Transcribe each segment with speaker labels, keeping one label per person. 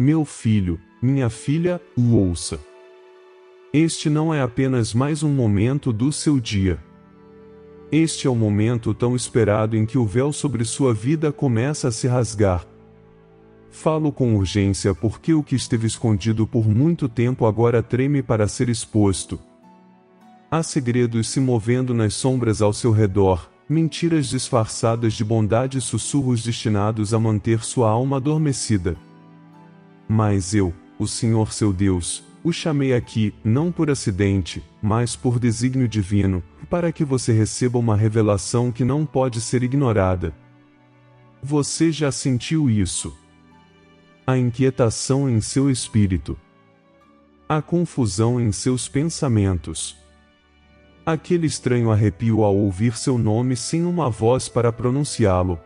Speaker 1: Meu filho, minha filha, o ouça. Este não é apenas mais um momento do seu dia. Este é o momento tão esperado em que o véu sobre sua vida começa a se rasgar. Falo com urgência porque o que esteve escondido por muito tempo agora treme para ser exposto. Há segredos se movendo nas sombras ao seu redor, mentiras disfarçadas de bondade e sussurros destinados a manter sua alma adormecida. Mas eu, o Senhor seu Deus, o chamei aqui, não por acidente, mas por desígnio divino, para que você receba uma revelação que não pode ser ignorada. Você já sentiu isso? A inquietação em seu espírito. A confusão em seus pensamentos. Aquele estranho arrepio ao ouvir seu nome sem uma voz para pronunciá-lo.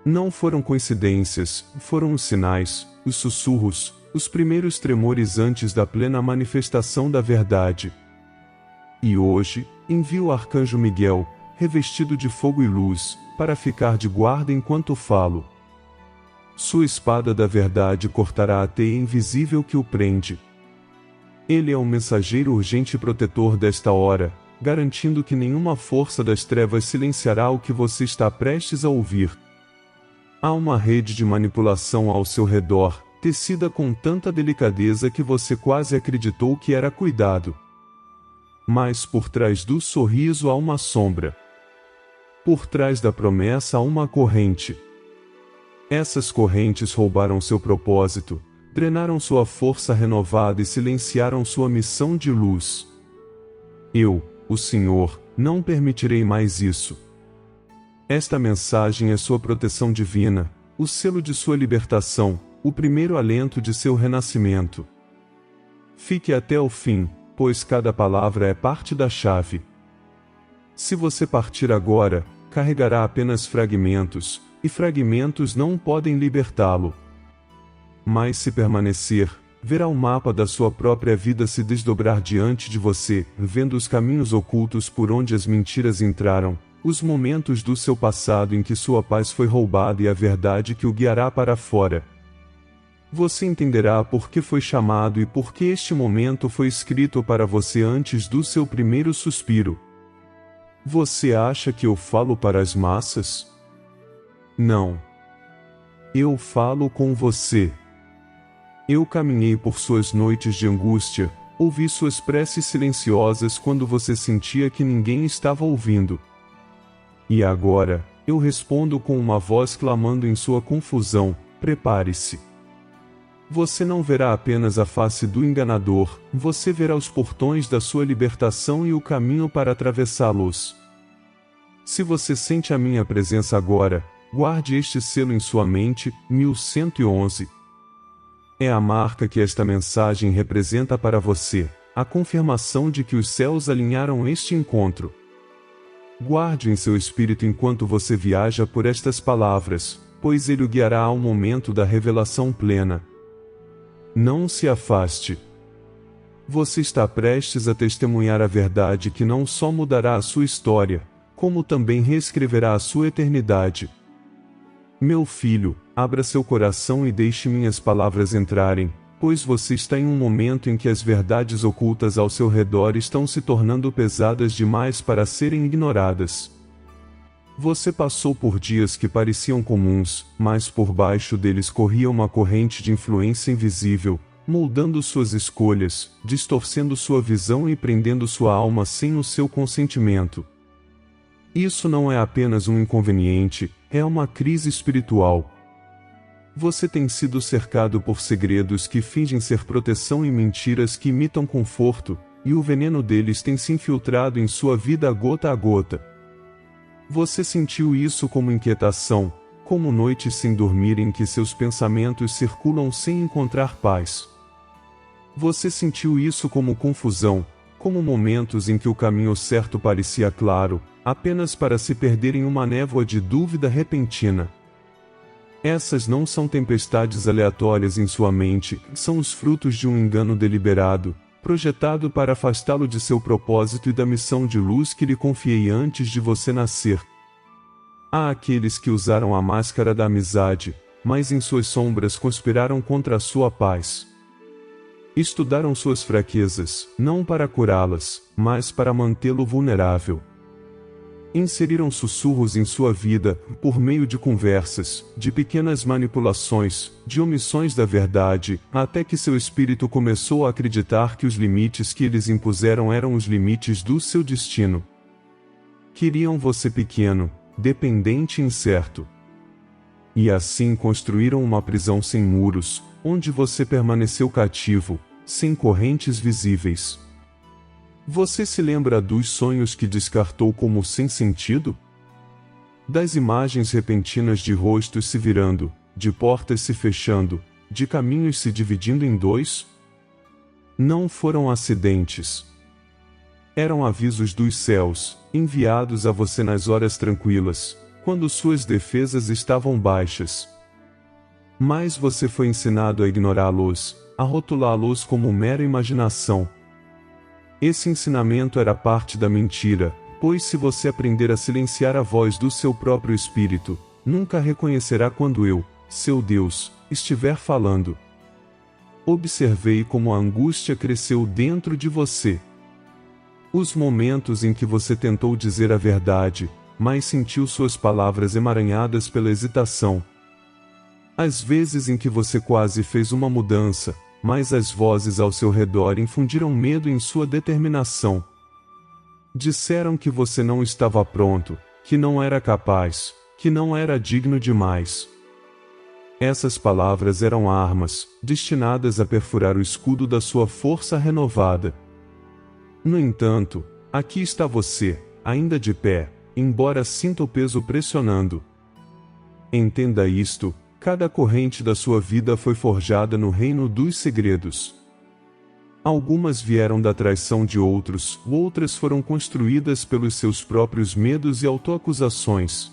Speaker 1: Não foram coincidências, foram os sinais, os sussurros, os primeiros tremores antes da plena manifestação da verdade. E hoje, envio o arcanjo Miguel, revestido de fogo e luz, para ficar de guarda enquanto falo. Sua espada da verdade cortará a teia invisível que o prende. Ele é um mensageiro urgente e protetor desta hora, garantindo que nenhuma força das trevas silenciará o que você está prestes a ouvir. Há uma rede de manipulação ao seu redor, tecida com tanta delicadeza que você quase acreditou que era cuidado. Mas por trás do sorriso há uma sombra. Por trás da promessa há uma corrente. Essas correntes roubaram seu propósito, drenaram sua força renovada e silenciaram sua missão de luz. Eu, o Senhor, não permitirei mais isso. Esta mensagem é sua proteção divina, o selo de sua libertação, o primeiro alento de seu renascimento. Fique até o fim, pois cada palavra é parte da chave. Se você partir agora, carregará apenas fragmentos, e fragmentos não podem libertá-lo. Mas se permanecer, verá o mapa da sua própria vida se desdobrar diante de você, vendo os caminhos ocultos por onde as mentiras entraram, os momentos do seu passado em que sua paz foi roubada e a verdade que o guiará para fora. Você entenderá por que foi chamado e por que este momento foi escrito para você antes do seu primeiro suspiro. Você acha que eu falo para as massas? Não. Eu falo com você. Eu caminhei por suas noites de angústia, ouvi suas preces silenciosas quando você sentia que ninguém estava ouvindo. E agora, eu respondo com uma voz clamando em sua confusão: prepare-se. Você não verá apenas a face do enganador, você verá os portões da sua libertação e o caminho para atravessá-los. Se você sente a minha presença agora, guarde este selo em sua mente, 1111. É a marca que esta mensagem representa para você, a confirmação de que os céus alinharam este encontro. Guarde em seu espírito enquanto você viaja por estas palavras, pois ele o guiará ao momento da revelação plena. Não se afaste. Você está prestes a testemunhar a verdade que não só mudará a sua história, como também reescreverá a sua eternidade. Meu filho, abra seu coração e deixe minhas palavras entrarem, pois você está em um momento em que as verdades ocultas ao seu redor estão se tornando pesadas demais para serem ignoradas. Você passou por dias que pareciam comuns, mas por baixo deles corria uma corrente de influência invisível, moldando suas escolhas, distorcendo sua visão e prendendo sua alma sem o seu consentimento. Isso não é apenas um inconveniente, é uma crise espiritual. Você tem sido cercado por segredos que fingem ser proteção e mentiras que imitam conforto, e o veneno deles tem se infiltrado em sua vida gota a gota. Você sentiu isso como inquietação, como noites sem dormir em que seus pensamentos circulam sem encontrar paz. Você sentiu isso como confusão, como momentos em que o caminho certo parecia claro, apenas para se perder em uma névoa de dúvida repentina. Essas não são tempestades aleatórias em sua mente, são os frutos de um engano deliberado, projetado para afastá-lo de seu propósito e da missão de luz que lhe confiei antes de você nascer. Há aqueles que usaram a máscara da amizade, mas em suas sombras conspiraram contra a sua paz. Estudaram suas fraquezas, não para curá-las, mas para mantê-lo vulnerável. Inseriram sussurros em sua vida, por meio de conversas, de pequenas manipulações, de omissões da verdade, até que seu espírito começou a acreditar que os limites que eles impuseram eram os limites do seu destino. Queriam você pequeno, dependente e incerto. E assim construíram uma prisão sem muros, onde você permaneceu cativo, sem correntes visíveis. Você se lembra dos sonhos que descartou como sem sentido? Das imagens repentinas de rostos se virando, de portas se fechando, de caminhos se dividindo em dois? Não foram acidentes. Eram avisos dos céus, enviados a você nas horas tranquilas, quando suas defesas estavam baixas. Mas você foi ensinado a ignorá-los, a rotulá-los como mera imaginação. Esse ensinamento era parte da mentira, pois se você aprender a silenciar a voz do seu próprio espírito, nunca reconhecerá quando eu, seu Deus, estiver falando. Observei como a angústia cresceu dentro de você. Os momentos em que você tentou dizer a verdade, mas sentiu suas palavras emaranhadas pela hesitação. As vezes em que você quase fez uma mudança, mas as vozes ao seu redor infundiram medo em sua determinação. Disseram que você não estava pronto, que não era capaz, que não era digno demais. Essas palavras eram armas, destinadas a perfurar o escudo da sua força renovada. No entanto, aqui está você, ainda de pé, embora sinta o peso pressionando. Entenda isto: cada corrente da sua vida foi forjada no reino dos segredos. Algumas vieram da traição de outros, outras foram construídas pelos seus próprios medos e autoacusações.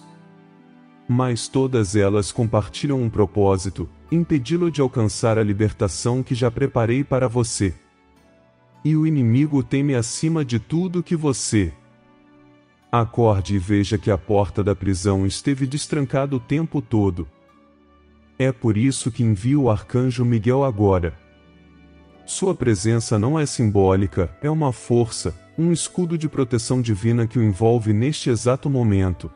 Speaker 1: Mas todas elas compartilham um propósito: impedi-lo de alcançar a libertação que já preparei para você. E o inimigo teme acima de tudo que você. Acorde e veja que a porta da prisão esteve destrancada o tempo todo. É por isso que envio o arcanjo Miguel agora. Sua presença não é simbólica, é uma força, um escudo de proteção divina que o envolve neste exato momento.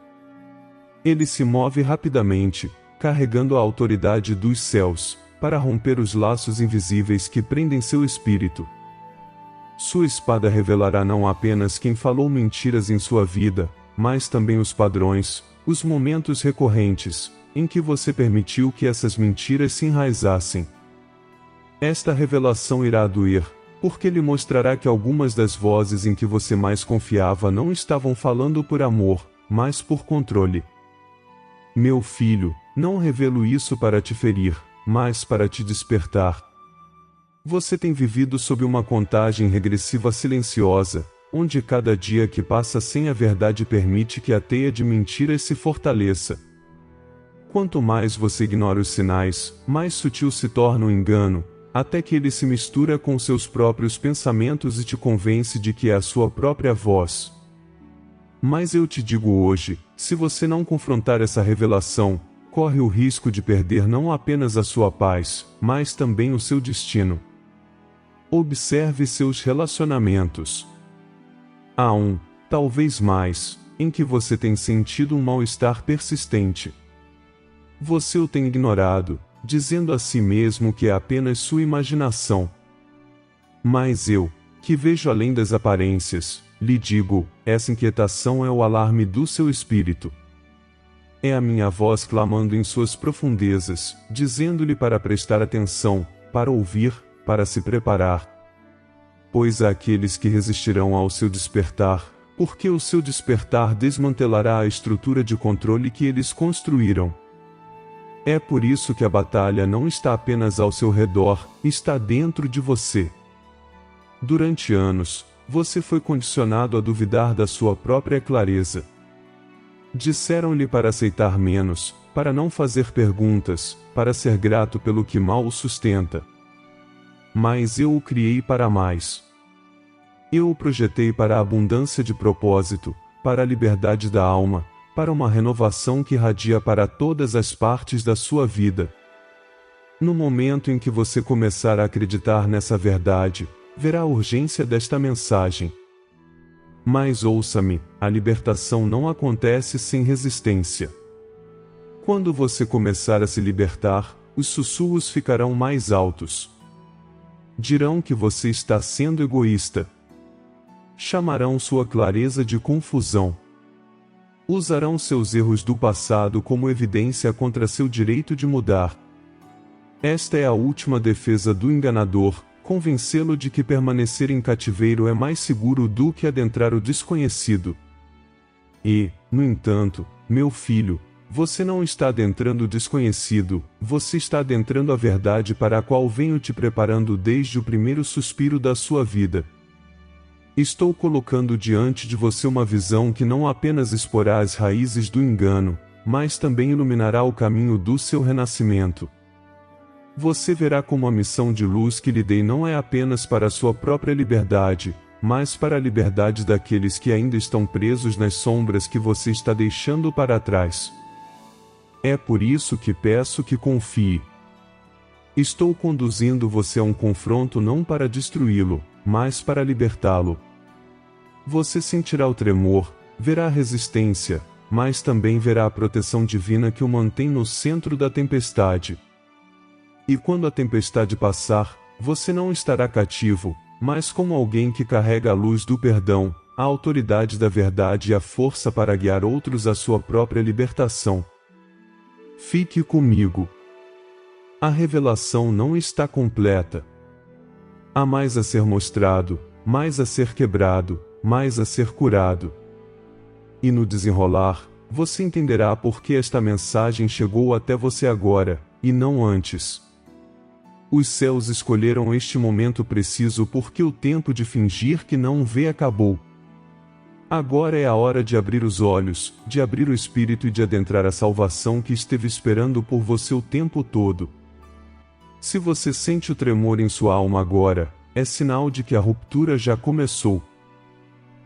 Speaker 1: Ele se move rapidamente, carregando a autoridade dos céus, para romper os laços invisíveis que prendem seu espírito. Sua espada revelará não apenas quem falou mentiras em sua vida, mas também os padrões, os momentos recorrentes, em que você permitiu que essas mentiras se enraizassem. Esta revelação irá doer, porque lhe mostrará que algumas das vozes em que você mais confiava não estavam falando por amor, mas por controle. Meu filho, não revelo isso para te ferir, mas para te despertar. Você tem vivido sob uma contagem regressiva silenciosa, onde cada dia que passa sem a verdade permite que a teia de mentiras se fortaleça. Quanto mais você ignora os sinais, mais sutil se torna o engano, até que ele se mistura com seus próprios pensamentos e te convence de que é a sua própria voz. Mas eu te digo hoje, se você não confrontar essa revelação, corre o risco de perder não apenas a sua paz, mas também o seu destino. Observe seus relacionamentos. Há um, talvez mais, em que você tem sentido um mal-estar persistente. Você o tem ignorado, dizendo a si mesmo que é apenas sua imaginação. Mas eu, que vejo além das aparências, lhe digo, essa inquietação é o alarme do seu espírito. É a minha voz clamando em suas profundezas, dizendo-lhe para prestar atenção, para ouvir, para se preparar. Pois há aqueles que resistirão ao seu despertar, porque o seu despertar desmantelará a estrutura de controle que eles construíram. É por isso que a batalha não está apenas ao seu redor, está dentro de você. Durante anos, você foi condicionado a duvidar da sua própria clareza. Disseram-lhe para aceitar menos, para não fazer perguntas, para ser grato pelo que mal o sustenta. Mas eu o criei para mais. Eu o projetei para a abundância de propósito, para a liberdade da alma, para uma renovação que irradia para todas as partes da sua vida. No momento em que você começar a acreditar nessa verdade, verá a urgência desta mensagem. Mas ouça-me, a libertação não acontece sem resistência. Quando você começar a se libertar, os sussurros ficarão mais altos. Dirão que você está sendo egoísta. Chamarão sua clareza de confusão. Usarão seus erros do passado como evidência contra seu direito de mudar. Esta é a última defesa do enganador, convencê-lo de que permanecer em cativeiro é mais seguro do que adentrar o desconhecido. E, no entanto, meu filho, você não está adentrando o desconhecido, você está adentrando a verdade para a qual venho te preparando desde o primeiro suspiro da sua vida. Estou colocando diante de você uma visão que não apenas exporá as raízes do engano, mas também iluminará o caminho do seu renascimento. Você verá como a missão de luz que lhe dei não é apenas para a sua própria liberdade, mas para a liberdade daqueles que ainda estão presos nas sombras que você está deixando para trás. É por isso que peço que confie. Estou conduzindo você a um confronto não para destruí-lo, mas para libertá-lo. Você sentirá o tremor, verá a resistência, mas também verá a proteção divina que o mantém no centro da tempestade. E quando a tempestade passar, você não estará cativo, mas como alguém que carrega a luz do perdão, a autoridade da verdade e a força para guiar outros à sua própria libertação. Fique comigo. A revelação não está completa. Há mais a ser mostrado, mais a ser quebrado, mais a ser curado. E no desenrolar, você entenderá por que esta mensagem chegou até você agora, e não antes. Os céus escolheram este momento preciso porque o tempo de fingir que não vê acabou. Agora é a hora de abrir os olhos, de abrir o espírito e de adentrar a salvação que esteve esperando por você o tempo todo. Se você sente o tremor em sua alma agora, é sinal de que a ruptura já começou.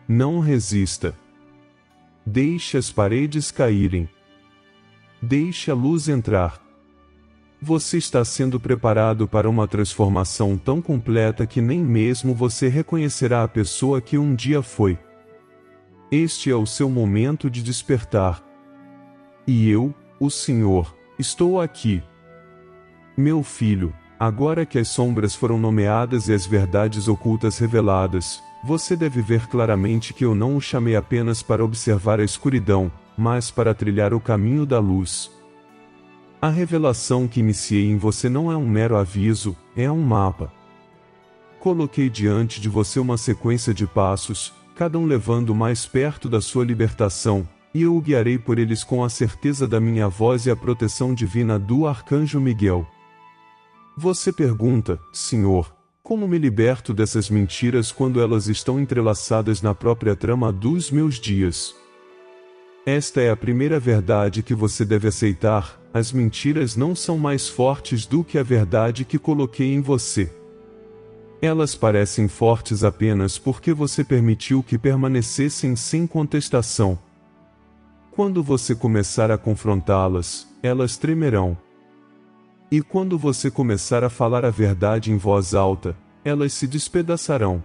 Speaker 1: Não resista. Deixe as paredes caírem. Deixe a luz entrar. Você está sendo preparado para uma transformação tão completa que nem mesmo você reconhecerá a pessoa que um dia foi. Este é o seu momento de despertar. E eu, o Senhor, estou aqui. Meu filho, agora que as sombras foram nomeadas e as verdades ocultas reveladas, você deve ver claramente que eu não o chamei apenas para observar a escuridão, mas para trilhar o caminho da luz. A revelação que iniciei em você não é um mero aviso, é um mapa. Coloquei diante de você uma sequência de passos, cada um levando mais perto da sua libertação, e eu o guiarei por eles com a certeza da minha voz e a proteção divina do Arcanjo Miguel. Você pergunta, Senhor, como me liberto dessas mentiras quando elas estão entrelaçadas na própria trama dos meus dias? Esta é a primeira verdade que você deve aceitar: as mentiras não são mais fortes do que a verdade que coloquei em você. Elas parecem fortes apenas porque você permitiu que permanecessem sem contestação. Quando você começar a confrontá-las, elas tremerão. E quando você começar a falar a verdade em voz alta, elas se despedaçarão.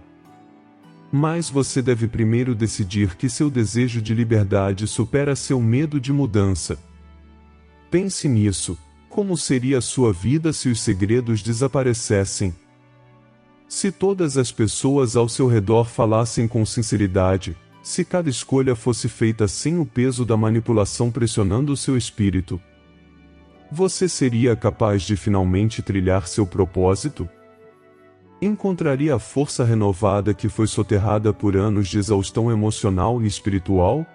Speaker 1: Mas você deve primeiro decidir que seu desejo de liberdade supera seu medo de mudança. Pense nisso: como seria a sua vida se os segredos desaparecessem? Se todas as pessoas ao seu redor falassem com sinceridade, se cada escolha fosse feita sem o peso da manipulação pressionando o seu espírito, você seria capaz de finalmente trilhar seu propósito? Encontraria a força renovada que foi soterrada por anos de exaustão emocional e espiritual?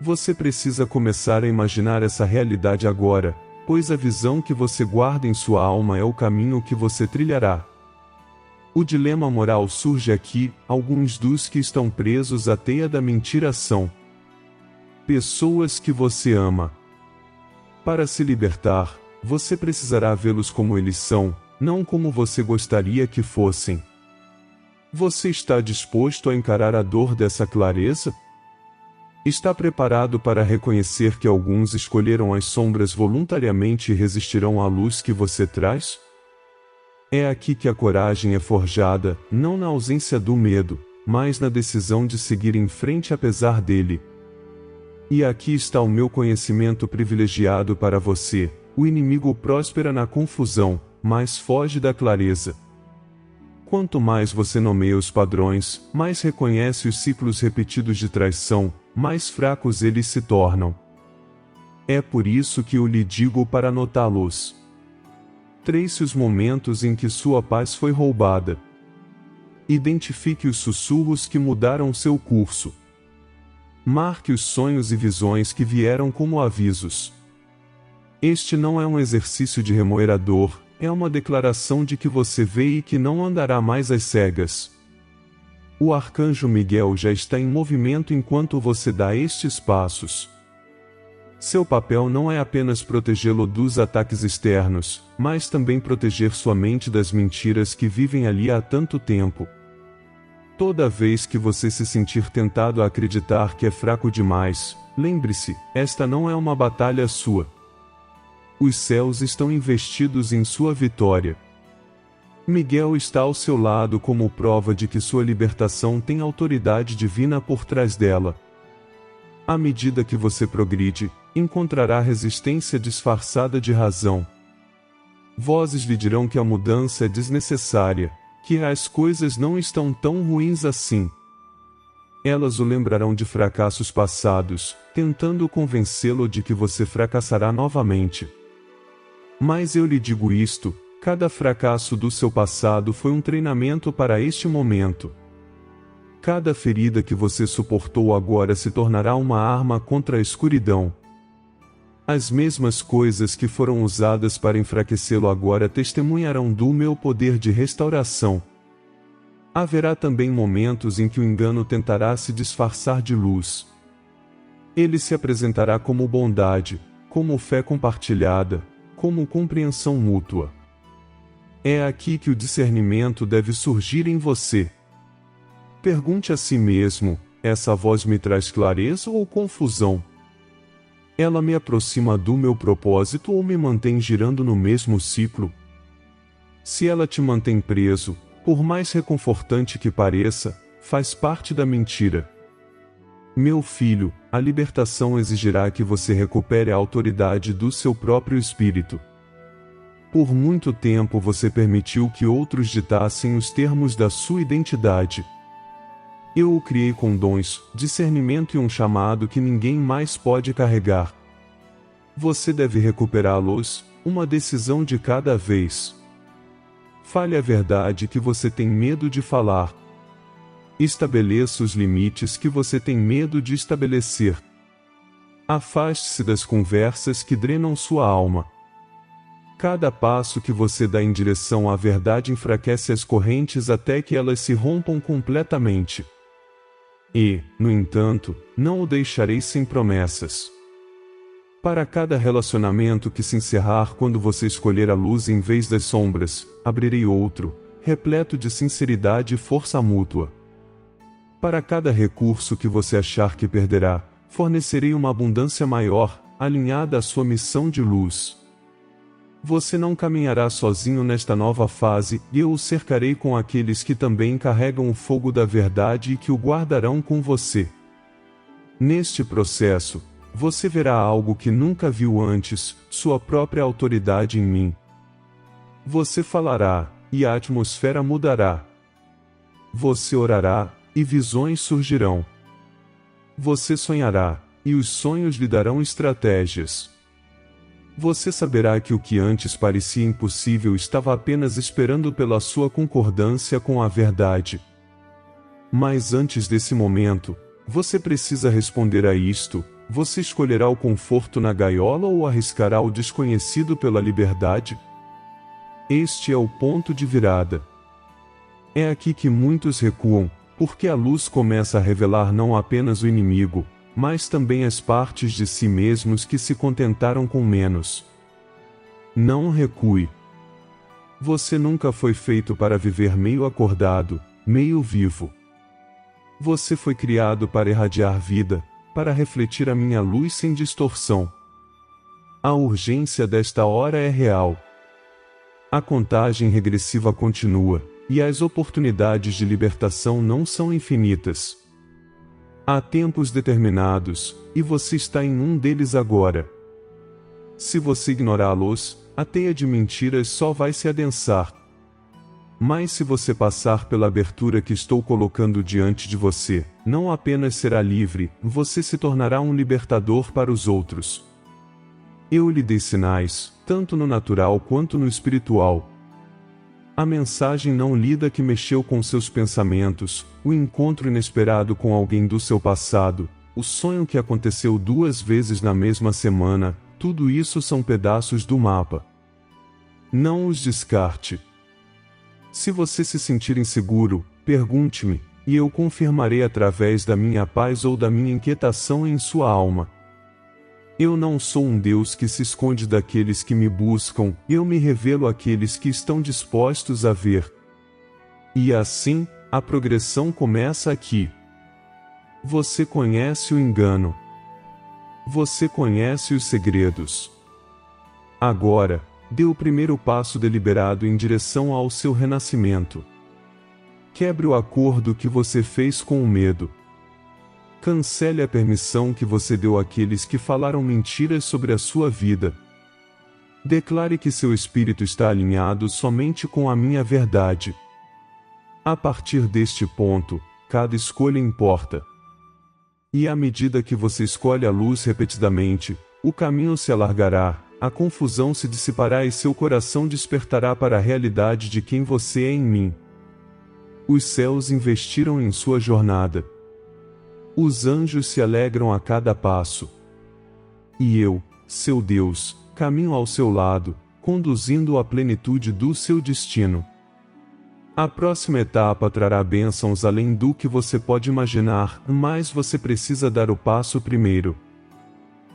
Speaker 1: Você precisa começar a imaginar essa realidade agora, pois a visão que você guarda em sua alma é o caminho que você trilhará. O dilema moral surge aqui: alguns dos que estão presos à teia da mentira são pessoas que você ama. Para se libertar, você precisará vê-los como eles são, não como você gostaria que fossem. Você está disposto a encarar a dor dessa clareza? Está preparado para reconhecer que alguns escolheram as sombras voluntariamente e resistirão à luz que você traz? É aqui que a coragem é forjada, não na ausência do medo, mas na decisão de seguir em frente apesar dele. E aqui está o meu conhecimento privilegiado para você: o inimigo próspera na confusão, mas foge da clareza. Quanto mais você nomeia os padrões, mais reconhece os ciclos repetidos de traição, mais fracos eles se tornam. É por isso que eu lhe digo para notá-los. Trace os momentos em que sua paz foi roubada. Identifique os sussurros que mudaram seu curso. Marque os sonhos e visões que vieram como avisos. Este não é um exercício de remoer a dor, é uma declaração de que você vê e que não andará mais às cegas. O arcanjo Miguel já está em movimento enquanto você dá estes passos. Seu papel não é apenas protegê-lo dos ataques externos, mas também proteger sua mente das mentiras que vivem ali há tanto tempo. Toda vez que você se sentir tentado a acreditar que é fraco demais, lembre-se, esta não é uma batalha sua. Os céus estão investidos em sua vitória. Miguel está ao seu lado como prova de que sua libertação tem autoridade divina por trás dela. À medida que você progride, encontrará resistência disfarçada de razão. Vozes lhe dirão que a mudança é desnecessária, que as coisas não estão tão ruins assim. Elas o lembrarão de fracassos passados, tentando convencê-lo de que você fracassará novamente. Mas eu lhe digo isto: cada fracasso do seu passado foi um treinamento para este momento. Cada ferida que você suportou agora se tornará uma arma contra a escuridão. As mesmas coisas que foram usadas para enfraquecê-lo agora testemunharão do meu poder de restauração. Haverá também momentos em que o engano tentará se disfarçar de luz. Ele se apresentará como bondade, como fé compartilhada, como compreensão mútua. É aqui que o discernimento deve surgir em você. Pergunte a si mesmo: essa voz me traz clareza ou confusão? Ela me aproxima do meu propósito ou me mantém girando no mesmo ciclo? Se ela te mantém preso, por mais reconfortante que pareça, faz parte da mentira. Meu filho, a libertação exigirá que você recupere a autoridade do seu próprio espírito. Por muito tempo você permitiu que outros ditassem os termos da sua identidade. Eu o criei com dons, discernimento e um chamado que ninguém mais pode carregar. Você deve recuperá-los, uma decisão de cada vez. Fale a verdade que você tem medo de falar. Estabeleça os limites que você tem medo de estabelecer. Afaste-se das conversas que drenam sua alma. Cada passo que você dá em direção à verdade enfraquece as correntes até que elas se rompam completamente. E, no entanto, não o deixarei sem promessas. Para cada relacionamento que se encerrar quando você escolher a luz em vez das sombras, abrirei outro, repleto de sinceridade e força mútua. Para cada recurso que você achar que perderá, fornecerei uma abundância maior, alinhada à sua missão de luz. Você não caminhará sozinho nesta nova fase, e eu o cercarei com aqueles que também carregam o fogo da verdade e que o guardarão com você. Neste processo, você verá algo que nunca viu antes: sua própria autoridade em mim. Você falará, e a atmosfera mudará. Você orará, e visões surgirão. Você sonhará, e os sonhos lhe darão estratégias. Você saberá que o que antes parecia impossível estava apenas esperando pela sua concordância com a verdade. Mas antes desse momento, você precisa responder a isto: você escolherá o conforto na gaiola ou arriscará o desconhecido pela liberdade? Este é o ponto de virada. É aqui que muitos recuam, porque a luz começa a revelar não apenas o inimigo, mas também as partes de si mesmos que se contentaram com menos. Não recue. Você nunca foi feito para viver meio acordado, meio vivo. Você foi criado para irradiar vida, para refletir a minha luz sem distorção. A urgência desta hora é real. A contagem regressiva continua, e as oportunidades de libertação não são infinitas. Há tempos determinados, e você está em um deles agora. Se você ignorá-los, a teia de mentiras só vai se adensar. Mas se você passar pela abertura que estou colocando diante de você, não apenas será livre, você se tornará um libertador para os outros. Eu lhe dei sinais, tanto no natural quanto no espiritual. A mensagem não lida que mexeu com seus pensamentos, o encontro inesperado com alguém do seu passado, o sonho que aconteceu 2 vezes na mesma semana, tudo isso são pedaços do mapa. Não os descarte. Se você se sentir inseguro, pergunte-me, e eu confirmarei através da minha paz ou da minha inquietação em sua alma. Eu não sou um Deus que se esconde daqueles que me buscam, eu me revelo àqueles que estão dispostos a ver. E assim, a progressão começa aqui. Você conhece o engano. Você conhece os segredos. Agora, dê o primeiro passo deliberado em direção ao seu renascimento. Quebre o acordo que você fez com o medo. Cancele a permissão que você deu àqueles que falaram mentiras sobre a sua vida. Declare que seu espírito está alinhado somente com a minha verdade. A partir deste ponto, cada escolha importa. E à medida que você escolhe a luz repetidamente, o caminho se alargará, a confusão se dissipará e seu coração despertará para a realidade de quem você é em mim. Os céus investiram em sua jornada. Os anjos se alegram a cada passo. E eu, seu Deus, caminho ao seu lado, conduzindo-o à plenitude do seu destino. A próxima etapa trará bênçãos além do que você pode imaginar, mas você precisa dar o passo primeiro.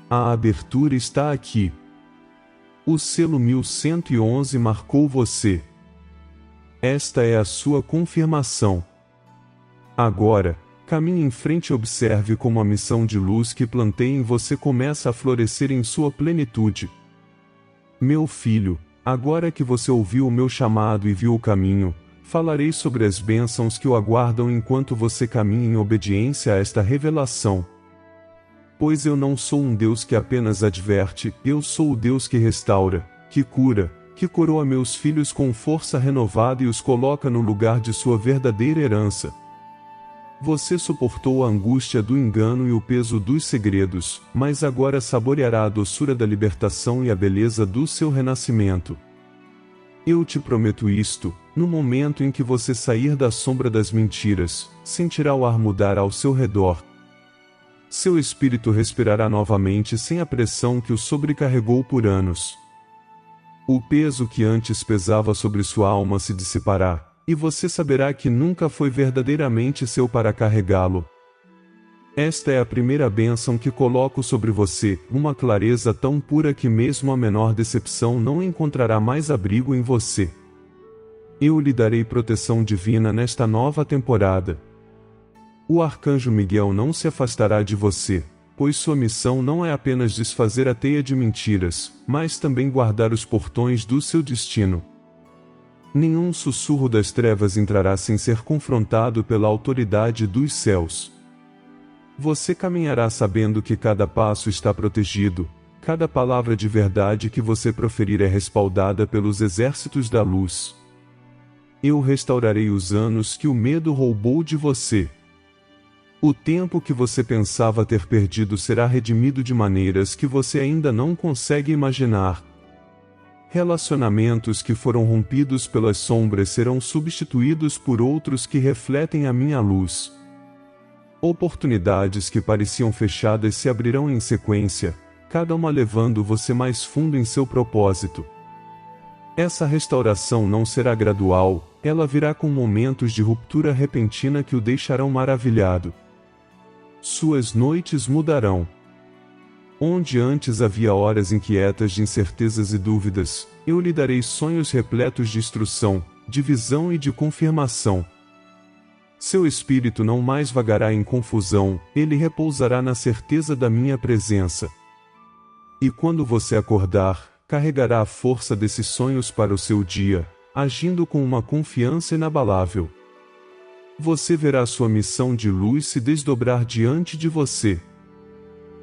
Speaker 1: A abertura está aqui. O selo 1111 marcou você. Esta é a sua confirmação. Agora, caminhe em frente e observe como a missão de luz que plantei em você começa a florescer em sua plenitude. Meu filho, agora que você ouviu o meu chamado e viu o caminho, falarei sobre as bênçãos que o aguardam enquanto você caminha em obediência a esta revelação. Pois eu não sou um Deus que apenas adverte, eu sou o Deus que restaura, que cura, que coroa meus filhos com força renovada e os coloca no lugar de sua verdadeira herança. Você suportou a angústia do engano e o peso dos segredos, mas agora saboreará a doçura da libertação e a beleza do seu renascimento. Eu te prometo isto, no momento em que você sair da sombra das mentiras, sentirá o ar mudar ao seu redor. Seu espírito respirará novamente sem a pressão que o sobrecarregou por anos. O peso que antes pesava sobre sua alma se dissipará, e você saberá que nunca foi verdadeiramente seu para carregá-lo. Esta é a primeira bênção que coloco sobre você, uma clareza tão pura que mesmo a menor decepção não encontrará mais abrigo em você. Eu lhe darei proteção divina nesta nova temporada. O arcanjo Miguel não se afastará de você, pois sua missão não é apenas desfazer a teia de mentiras, mas também guardar os portões do seu destino. Nenhum sussurro das trevas entrará sem ser confrontado pela autoridade dos céus. Você caminhará sabendo que cada passo está protegido, cada palavra de verdade que você proferir é respaldada pelos exércitos da luz. Eu restaurarei os anos que o medo roubou de você. O tempo que você pensava ter perdido será redimido de maneiras que você ainda não consegue imaginar. Relacionamentos que foram rompidos pelas sombras serão substituídos por outros que refletem a minha luz. Oportunidades que pareciam fechadas se abrirão em sequência, cada uma levando você mais fundo em seu propósito. Essa restauração não será gradual, ela virá com momentos de ruptura repentina que o deixarão maravilhado. Suas noites mudarão. Onde antes havia horas inquietas de incertezas e dúvidas, eu lhe darei sonhos repletos de instrução, de visão e de confirmação. Seu espírito não mais vagará em confusão, ele repousará na certeza da minha presença. E quando você acordar, carregará a força desses sonhos para o seu dia, agindo com uma confiança inabalável. Você verá sua missão de luz se desdobrar diante de você.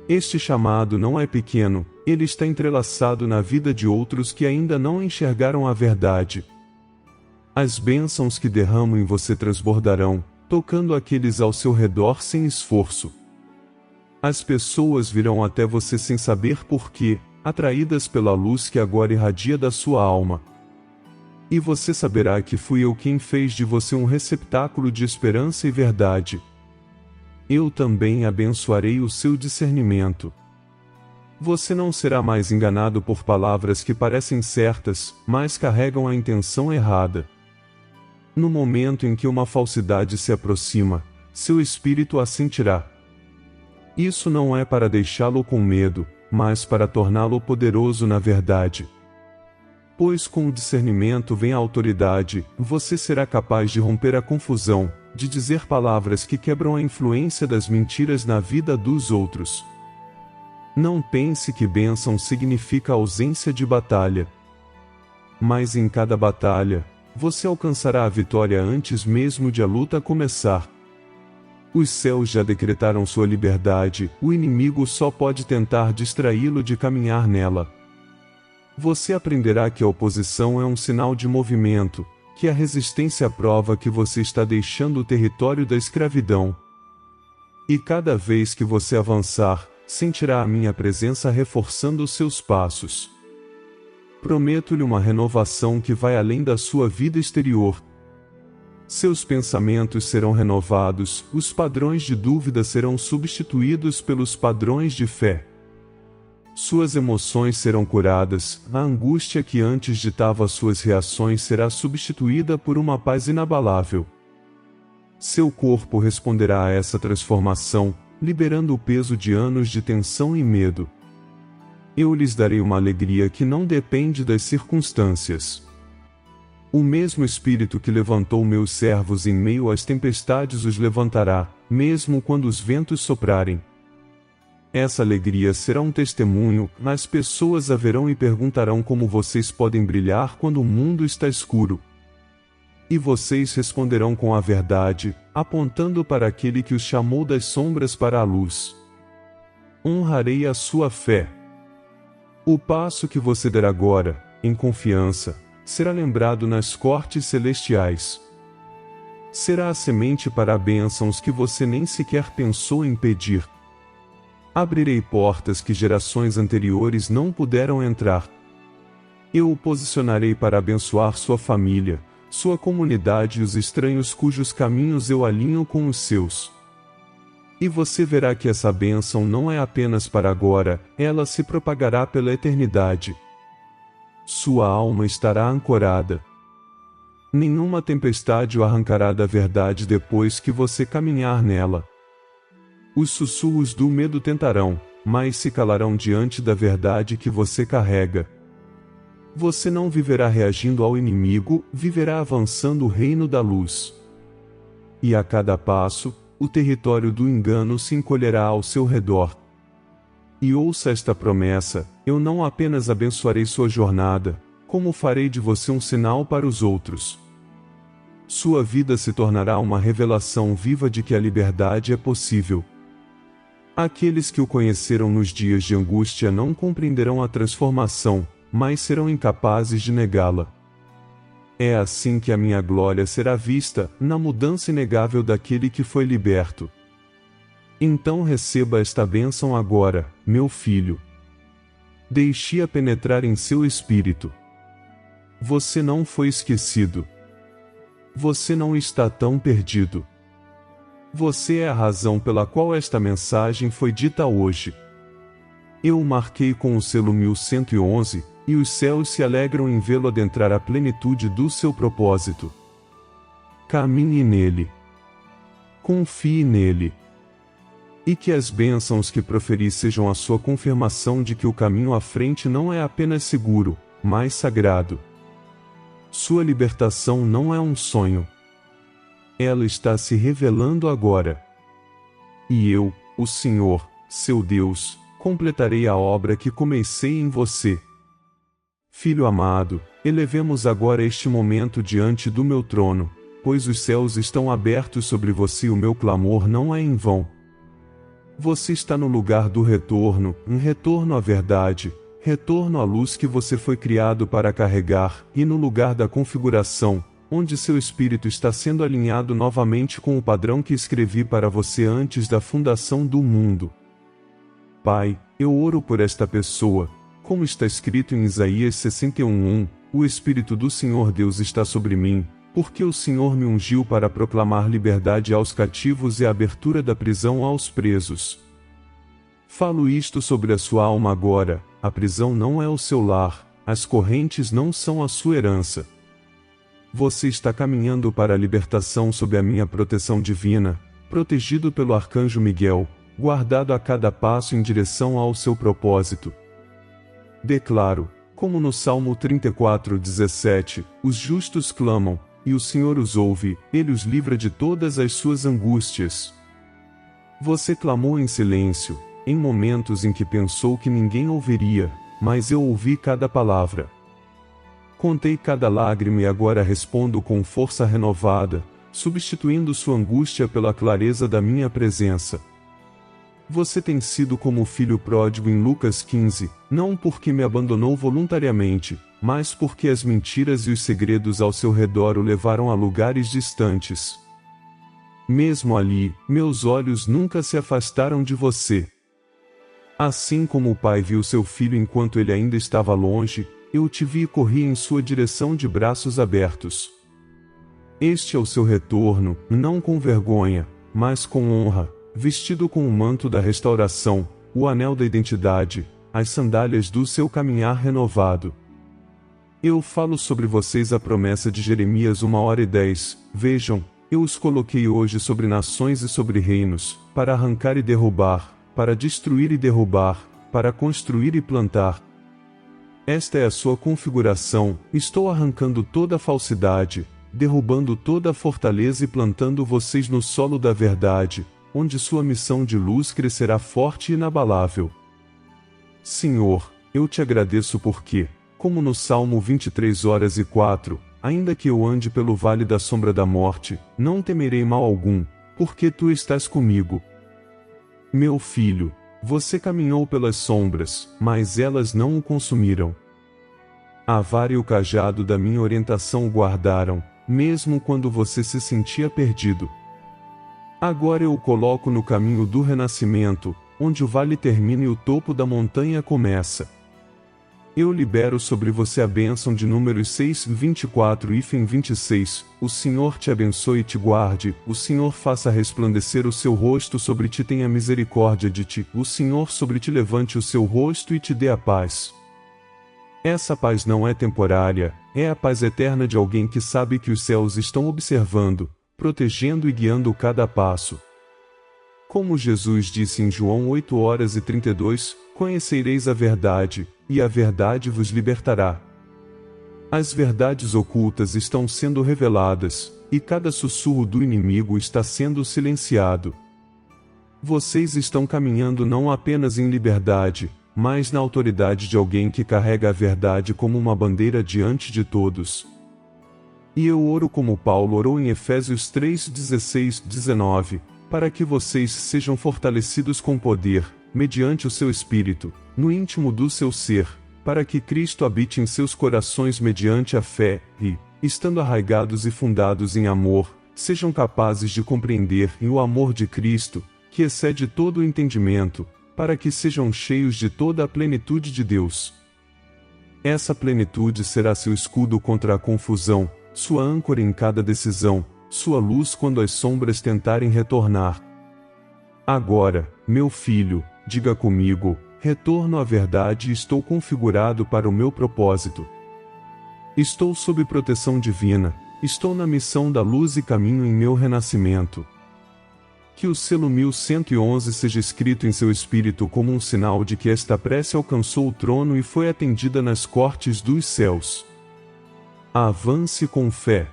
Speaker 1: Este chamado não é pequeno, ele está entrelaçado na vida de outros que ainda não enxergaram a verdade. As bênçãos que derramo em você transbordarão, tocando aqueles ao seu redor sem esforço. As pessoas virão até você sem saber porquê, atraídas pela luz que agora irradia da sua alma. E você saberá que fui eu quem fez de você um receptáculo de esperança e verdade. Eu também abençoarei o seu discernimento. Você não será mais enganado por palavras que parecem certas, mas carregam a intenção errada. No momento em que uma falsidade se aproxima, seu espírito a sentirá. Isso não é para deixá-lo com medo, mas para torná-lo poderoso na verdade. Pois com o discernimento vem a autoridade, você será capaz de romper a confusão, de dizer palavras que quebram a influência das mentiras na vida dos outros. Não pense que bênção significa ausência de batalha. Mas em cada batalha, você alcançará a vitória antes mesmo de a luta começar. Os céus já decretaram sua liberdade, o inimigo só pode tentar distraí-lo de caminhar nela. Você aprenderá que a oposição é um sinal de movimento, que a resistência prova que você está deixando o território da escravidão. E cada vez que você avançar, sentirá a minha presença reforçando os seus passos. Prometo-lhe uma renovação que vai além da sua vida exterior. Seus pensamentos serão renovados, os padrões de dúvida serão substituídos pelos padrões de fé. Suas emoções serão curadas, a angústia que antes ditava suas reações será substituída por uma paz inabalável. Seu corpo responderá a essa transformação, liberando o peso de anos de tensão e medo. Eu lhes darei uma alegria que não depende das circunstâncias. O mesmo Espírito que levantou meus servos em meio às tempestades os levantará, mesmo quando os ventos soprarem. Essa alegria será um testemunho, as pessoas a verão e perguntarão como vocês podem brilhar quando o mundo está escuro. E vocês responderão com a verdade, apontando para aquele que os chamou das sombras para a luz. Honrarei a sua fé. O passo que você der agora, em confiança, será lembrado nas cortes celestiais. Será a semente para bênçãos que você nem sequer pensou em pedir. Abrirei portas que gerações anteriores não puderam entrar. Eu o posicionarei para abençoar sua família, sua comunidade e os estranhos cujos caminhos eu alinho com os seus. E você verá que essa bênção não é apenas para agora, ela se propagará pela eternidade. Sua alma estará ancorada. Nenhuma tempestade o arrancará da verdade depois que você caminhar nela. Os sussurros do medo tentarão, mas se calarão diante da verdade que você carrega. Você não viverá reagindo ao inimigo, viverá avançando o reino da luz. E a cada passo, o território do engano se encolherá ao seu redor. E ouça esta promessa: eu não apenas abençoarei sua jornada, como farei de você um sinal para os outros. Sua vida se tornará uma revelação viva de que a liberdade é possível. Aqueles que o conheceram nos dias de angústia não compreenderão a transformação, mas serão incapazes de negá-la. É assim que a minha glória será vista, na mudança inegável daquele que foi liberto. Então receba esta bênção agora, meu filho. Deixe-a penetrar em seu espírito. Você não foi esquecido. Você não está tão perdido. Você é a razão pela qual esta mensagem foi dita hoje. Eu o marquei com o selo 1111, e os céus se alegram em vê-lo adentrar a plenitude do seu propósito. Caminhe nele. Confie nele. E que as bênçãos que proferi sejam a sua confirmação de que o caminho à frente não é apenas seguro, mas sagrado. Sua libertação não é um sonho. Ela está se revelando agora. E eu, o Senhor, seu Deus, completarei a obra que comecei em você. Filho amado, elevemos agora este momento diante do meu trono, pois os céus estão abertos sobre você e o meu clamor não é em vão. Você está no lugar do retorno, um retorno à verdade, retorno à luz que você foi criado para carregar, e no lugar da configuração, onde seu espírito está sendo alinhado novamente com o padrão que escrevi para você antes da fundação do mundo. Pai, eu oro por esta pessoa, como está escrito em Isaías 61:1, o Espírito do Senhor Deus está sobre mim, porque o Senhor me ungiu para proclamar liberdade aos cativos e a abertura da prisão aos presos. Falo isto sobre a sua alma agora, a prisão não é o seu lar, as correntes não são a sua herança. Você está caminhando para a libertação sob a minha proteção divina, protegido pelo arcanjo Miguel, guardado a cada passo em direção ao seu propósito. Declaro, como no Salmo 34:17, os justos clamam, e o Senhor os ouve, Ele os livra de todas as suas angústias. Você clamou em silêncio, em momentos em que pensou que ninguém ouviria, mas eu ouvi cada palavra. Contei cada lágrima e agora respondo com força renovada, substituindo sua angústia pela clareza da minha presença. Você tem sido como o filho pródigo em Lucas 15, não porque me abandonou voluntariamente, mas porque as mentiras e os segredos ao seu redor o levaram a lugares distantes. Mesmo ali, meus olhos nunca se afastaram de você. Assim como o pai viu seu filho enquanto ele ainda estava longe, eu te vi e corri em sua direção de braços abertos. Este é o seu retorno, não com vergonha, mas com honra, vestido com o manto da restauração, o anel da identidade, as sandálias do seu caminhar renovado. Eu falo sobre vocês a promessa de Jeremias 1:10, vejam, eu os coloquei hoje sobre nações e sobre reinos, para arrancar e derrubar, para destruir e derrubar, para construir e plantar. Esta é a sua configuração, estou arrancando toda a falsidade, derrubando toda a fortaleza e plantando vocês no solo da verdade, onde sua missão de luz crescerá forte e inabalável. Senhor, eu te agradeço porque, como no Salmo 23:4, ainda que eu ande pelo vale da sombra da morte, não temerei mal algum, porque tu estás comigo. Meu filho, você caminhou pelas sombras, mas elas não o consumiram. A vara e o cajado da minha orientação o guardaram, mesmo quando você se sentia perdido. Agora eu o coloco no caminho do renascimento, onde o vale termina e o topo da montanha começa. Eu libero sobre você a bênção de Números 6:24-26, o Senhor te abençoe e te guarde, o Senhor faça resplandecer o seu rosto sobre ti e tenha misericórdia de ti, o Senhor sobre ti levante o seu rosto e te dê a paz. Essa paz não é temporária, é a paz eterna de alguém que sabe que os céus estão observando, protegendo e guiando cada passo. Como Jesus disse em João 8:32, conhecereis a verdade, e a verdade vos libertará. As verdades ocultas estão sendo reveladas, e cada sussurro do inimigo está sendo silenciado. Vocês estão caminhando não apenas em liberdade, mas na autoridade de alguém que carrega a verdade como uma bandeira diante de todos. E eu oro como Paulo orou em Efésios 3:16-19, para que vocês sejam fortalecidos com poder, mediante o seu Espírito, no íntimo do seu ser, para que Cristo habite em seus corações mediante a fé, e, estando arraigados e fundados em amor, sejam capazes de compreender o amor de Cristo, que excede todo o entendimento, para que sejam cheios de toda a plenitude de Deus. Essa plenitude será seu escudo contra a confusão, sua âncora em cada decisão, sua luz quando as sombras tentarem retornar. Agora, meu filho, diga comigo, retorno à verdade e estou configurado para o meu propósito. Estou sob proteção divina, estou na missão da luz e caminho em meu renascimento. Que o selo 1111 seja escrito em seu espírito como um sinal de que esta prece alcançou o trono e foi atendida nas cortes dos céus. Avance com fé.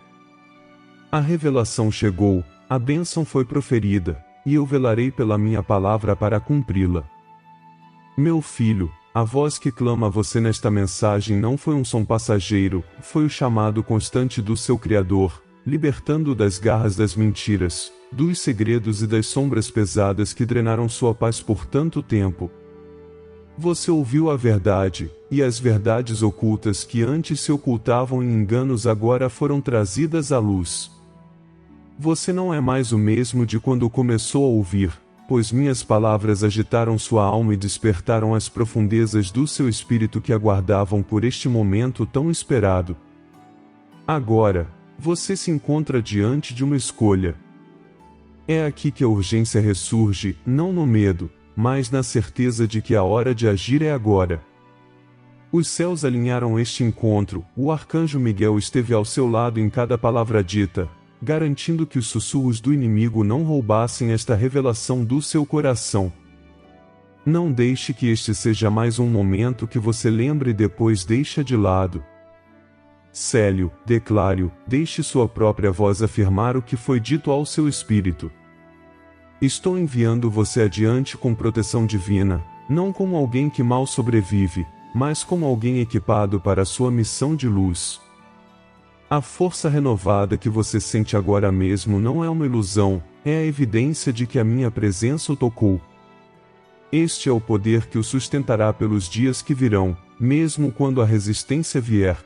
Speaker 1: A revelação chegou, a bênção foi proferida, e eu velarei pela minha palavra para cumpri-la. Meu filho, a voz que clama a você nesta mensagem não foi um som passageiro, foi o chamado constante do seu Criador, libertando-o das garras das mentiras, dos segredos e das sombras pesadas que drenaram sua paz por tanto tempo. Você ouviu a verdade, e as verdades ocultas que antes se ocultavam em enganos agora foram trazidas à luz. Você não é mais o mesmo de quando começou a ouvir, pois minhas palavras agitaram sua alma e despertaram as profundezas do seu espírito que aguardavam por este momento tão esperado. Agora, você se encontra diante de uma escolha. É aqui que a urgência ressurge, não no medo, mas na certeza de que a hora de agir é agora. Os céus alinharam este encontro, o arcanjo Miguel esteve ao seu lado em cada palavra dita, garantindo que os sussurros do inimigo não roubassem esta revelação do seu coração. Não deixe que este seja mais um momento que você lembre e depois deixa de lado. Célio, declare-o, deixe sua própria voz afirmar o que foi dito ao seu espírito. Estou enviando você adiante com proteção divina, não como alguém que mal sobrevive, mas como alguém equipado para a sua missão de luz. A força renovada que você sente agora mesmo não é uma ilusão, é a evidência de que a minha presença o tocou. Este é o poder que o sustentará pelos dias que virão, mesmo quando a resistência vier.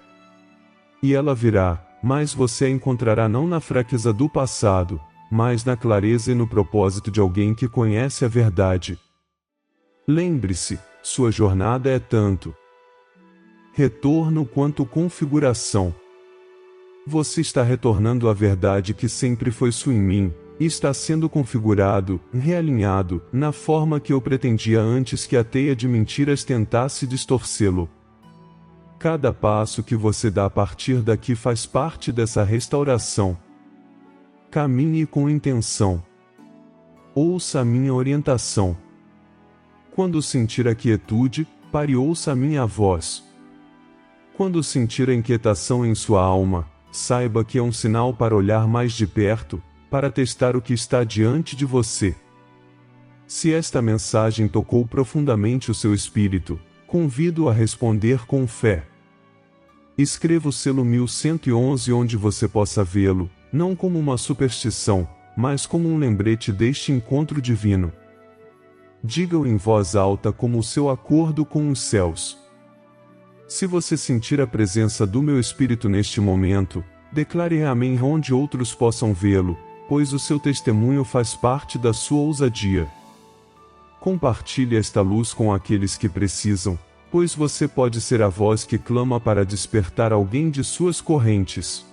Speaker 1: E ela virá, mas você a encontrará não na fraqueza do passado, mas na clareza e no propósito de alguém que conhece a verdade. Lembre-se, sua jornada é tanto retorno quanto configuração. Você está retornando à verdade que sempre foi sua em mim, e está sendo configurado, realinhado, na forma que eu pretendia antes que a teia de mentiras tentasse distorcê-lo. Cada passo que você dá a partir daqui faz parte dessa restauração. Caminhe com intenção. Ouça a minha orientação. Quando sentir a quietude, pare e ouça a minha voz. Quando sentir a inquietação em sua alma, saiba que é um sinal para olhar mais de perto, para testar o que está diante de você. Se esta mensagem tocou profundamente o seu espírito, convido-o a responder com fé. Escreva o selo 1111 onde você possa vê-lo, não como uma superstição, mas como um lembrete deste encontro divino. Diga-o em voz alta como o seu acordo com os céus. Se você sentir a presença do meu Espírito neste momento, declare amém onde outros possam vê-lo, pois o seu testemunho faz parte da sua ousadia. Compartilhe esta luz com aqueles que precisam, pois você pode ser a voz que clama para despertar alguém de suas correntes.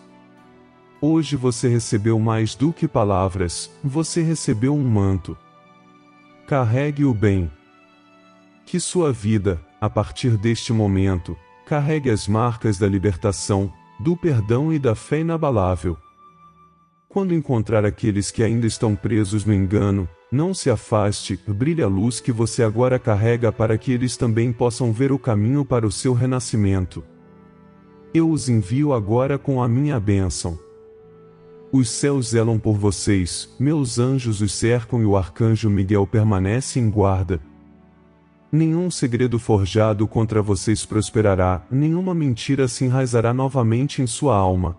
Speaker 1: Hoje você recebeu mais do que palavras, você recebeu um manto. Carregue-o bem. Que sua vida, a partir deste momento, carregue as marcas da libertação, do perdão e da fé inabalável. Quando encontrar aqueles que ainda estão presos no engano, não se afaste, brilhe a luz que você agora carrega para que eles também possam ver o caminho para o seu renascimento. Eu os envio agora com a minha bênção. Os céus zelam por vocês, meus anjos os cercam e o arcanjo Miguel permanece em guarda. Nenhum segredo forjado contra vocês prosperará, nenhuma mentira se enraizará novamente em sua alma.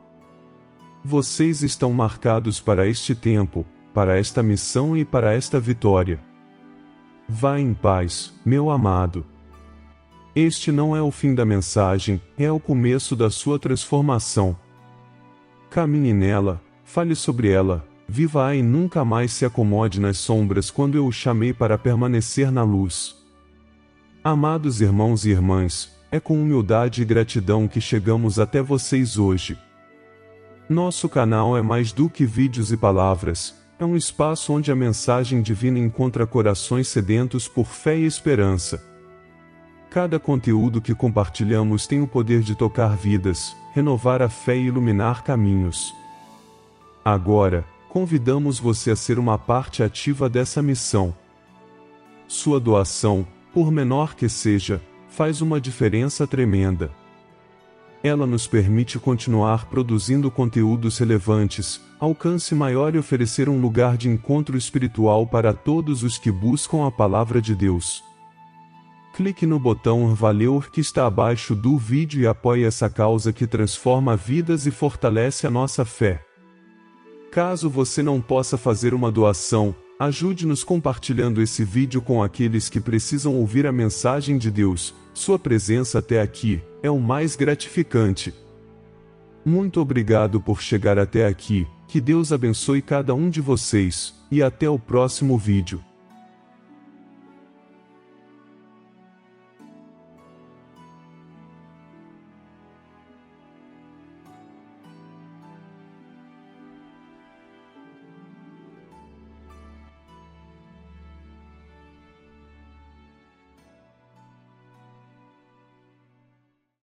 Speaker 1: Vocês estão marcados para este tempo, para esta missão e para esta vitória. Vá em paz, meu amado. Este não é o fim da mensagem, é o começo da sua transformação. Caminhe nela, fale sobre ela, viva-a e nunca mais se acomode nas sombras quando eu o chamei para permanecer na luz. Amados irmãos e irmãs, é com humildade e gratidão que chegamos até vocês hoje. Nosso canal é mais do que vídeos e palavras, é um espaço onde a mensagem divina encontra corações sedentos por fé e esperança. Cada conteúdo que compartilhamos tem o poder de tocar vidas, renovar a fé e iluminar caminhos. Agora, convidamos você a ser uma parte ativa dessa missão. Sua doação, por menor que seja, faz uma diferença tremenda. Ela nos permite continuar produzindo conteúdos relevantes, alcance maior e oferecer um lugar de encontro espiritual para todos os que buscam a Palavra de Deus. Clique no botão Valeu que está abaixo do vídeo e apoie essa causa que transforma vidas e fortalece a nossa fé. Caso você não possa fazer uma doação, ajude-nos compartilhando esse vídeo com aqueles que precisam ouvir a mensagem de Deus. Sua presença até aqui é o mais gratificante. Muito obrigado por chegar até aqui, que Deus abençoe cada um de vocês, e até o próximo vídeo.